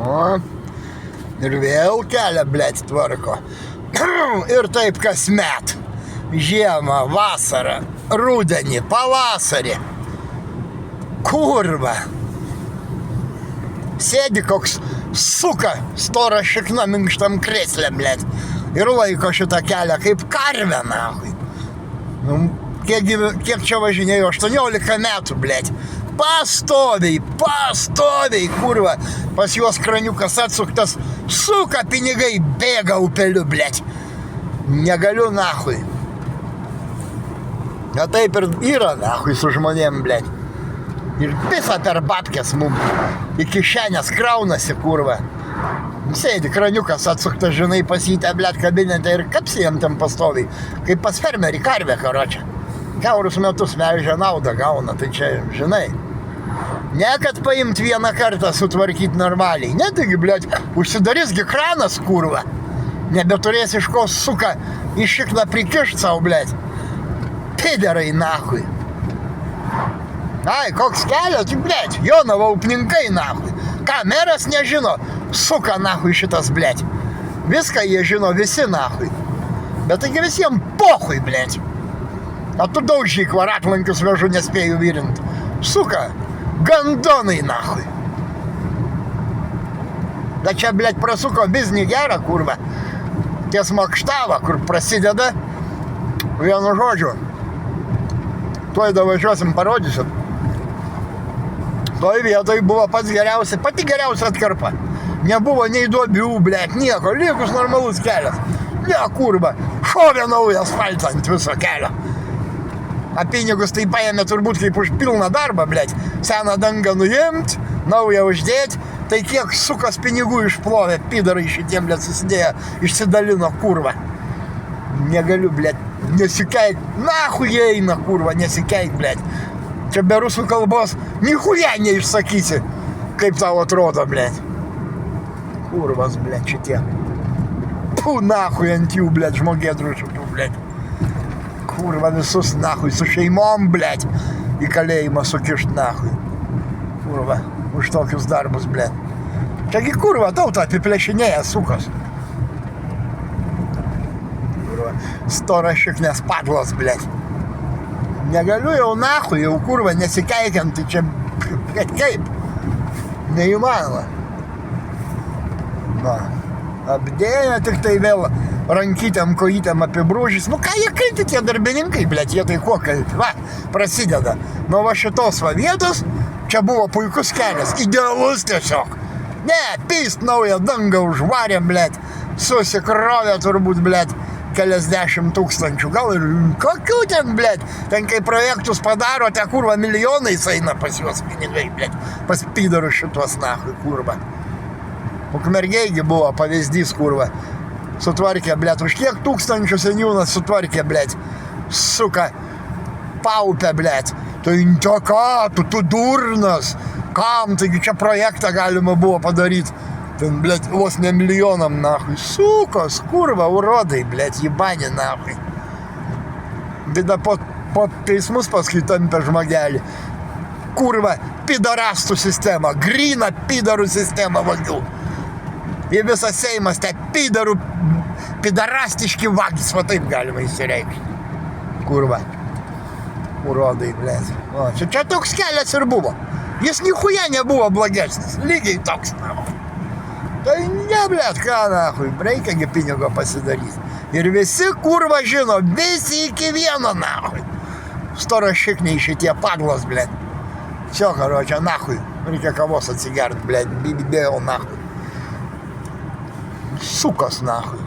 O. Ir vėl kelią, blėt, tvarko. Ir taip kasmet. Žiemą, vasarą, rudenį, pavasarį. Kurva. Sėdi koks suka storą šikną minkštam kreslę, blėt. Ir laiko šitą kelią kaip karvę, nahui. Nu, kiek čia važinėjau, 18 metų, blėt. Pastoviai, kurva. Pas juos kraniukas atsuktas, suka pinigai, bėga upeliu, blėt. Negaliu, nahui. Na taip ir yra, nahui, su žmonėm, blėt. Ir visa per babkės mum. Į kišenės kraunasi, kurva. Sėdi kraniukas atsuktas, žinai, pas jį tą, blėt, kabinetą ir kapsi jam ten pastoviai. Kaip pas fermerį karvę, karočią. Kiaurus metus melžia naudą gauna, tai čia, žinai. Ne, kad paimt vieną kartą sutvarkyti normaliai. Ne, taigi, blėt, užsidarysgi kranas, kurva. Nebeturės iš ko suka į šikną prikišt savo, blėt. Piderai, nahui. Ai, koks kelias, tik, blėt, Jonavo upninkai, nahui. Ką, meras nežino, suka, nahui, šitas, blėt. Viską jie žino, visi, nahui. Bet taigi visiems pohui, blėt. A tu daužyk, varatlankius vežu, nespėju virint. Suka, gandonai, nahui. Bet čia, blėt, prasuko biznį gerą, kurva. Ties Makštava, kur prasideda, vienu žodžiu. Tuoj davažiuosim, parodysim. Toj vietoj buvo pati geriausia atkarpa. Nebuvo nei duobių, blėt, nieko, lygus normalus kelias. Ne, kurva, šovė naują asfaltą ant viso kelio. A pinigus tai paėmė turbūt kaip už pilną darbą, blėt. Seną dangą nuimt, naują uždėt, tai kiek sukas pinigų išplovė, pidarai šitiem, blėt, susidėjo, išsidalino, kurva. Negaliu, blėt, nesikeik, nahui jie eina, kurva, nesikeik, blėt. Čia be rusų kalbos nichuja neišsakysi, kaip tau atrodo, blėt. Kurvas, blėt, šitie. Pū, nahui ant jų, blėt, žmogėdrų šitų, blėt. Kurva, visus, nahui, su šeimom, blėt, į kalėjimą sukišt, nahui. Kurva, už tokius darbus, blėt. Čiagi kurva, tautą apiplėšinėja sukas. Kurva, stora šiknės padlas, blėt. Negaliu jau, nahui, jau kurva, nesikeikiant, tai čia, kaip, neįmanoma. Na, apdėjo tik tai vėl rankytėm, kojytėm apibrūžys. Nu ką jie kalti tie darbininkai, blėt, jie tai kuo kalti? Va, prasideda. Nuo va šitos va vietos, čia buvo puikus kelias, idealus tiesiog. Ne, pyst naują dangą užvarėm, blėt, susikrovė turbūt, blėt, keliasdešimt tūkstančių, gal ir kokių ten, blėt, ten kai projektus padaro, te kurva milijonais eina pas juos pinigai, blėt, pas pidarus šitos, nahui, kurva. Ukmergėgi buvo pavyzdys, kurva, sutvarkė, blėt, už kiek tūkstančių seniūnas sutvarkė, blėt, suka, paupė, blėt, tai ką, tu durnas, kam, taigi čia projektą galima buvo padaryti. Ten, blėt, vos ne milijonam, nahui. Sukos, kurva, urodai, blėt, jibani, nahui. Vida po teismus paskui tampė žmogelį. Kurva, pidarastų sistema, gryna pidarų sistema vagių. Ir visas Seimas, te pidarastiški vagis, va taip galima įsireikšti. Kurva, urodai, blėt. O, čia toks kelias ir buvo. Jis nichuja nebuvo blogesnis, lygiai toks, nahui. Tai ne, blėt, ką, nahui, reikia pinigo pasidaryti. Ir visi, kurva, žino, visi iki vieno, nahui. Stora šikniai šitie padlas, blėt. Čia, karočią, nahui, reikia kavos atsigert, blėt, bibidėjau, nahui. Sukas, nahui.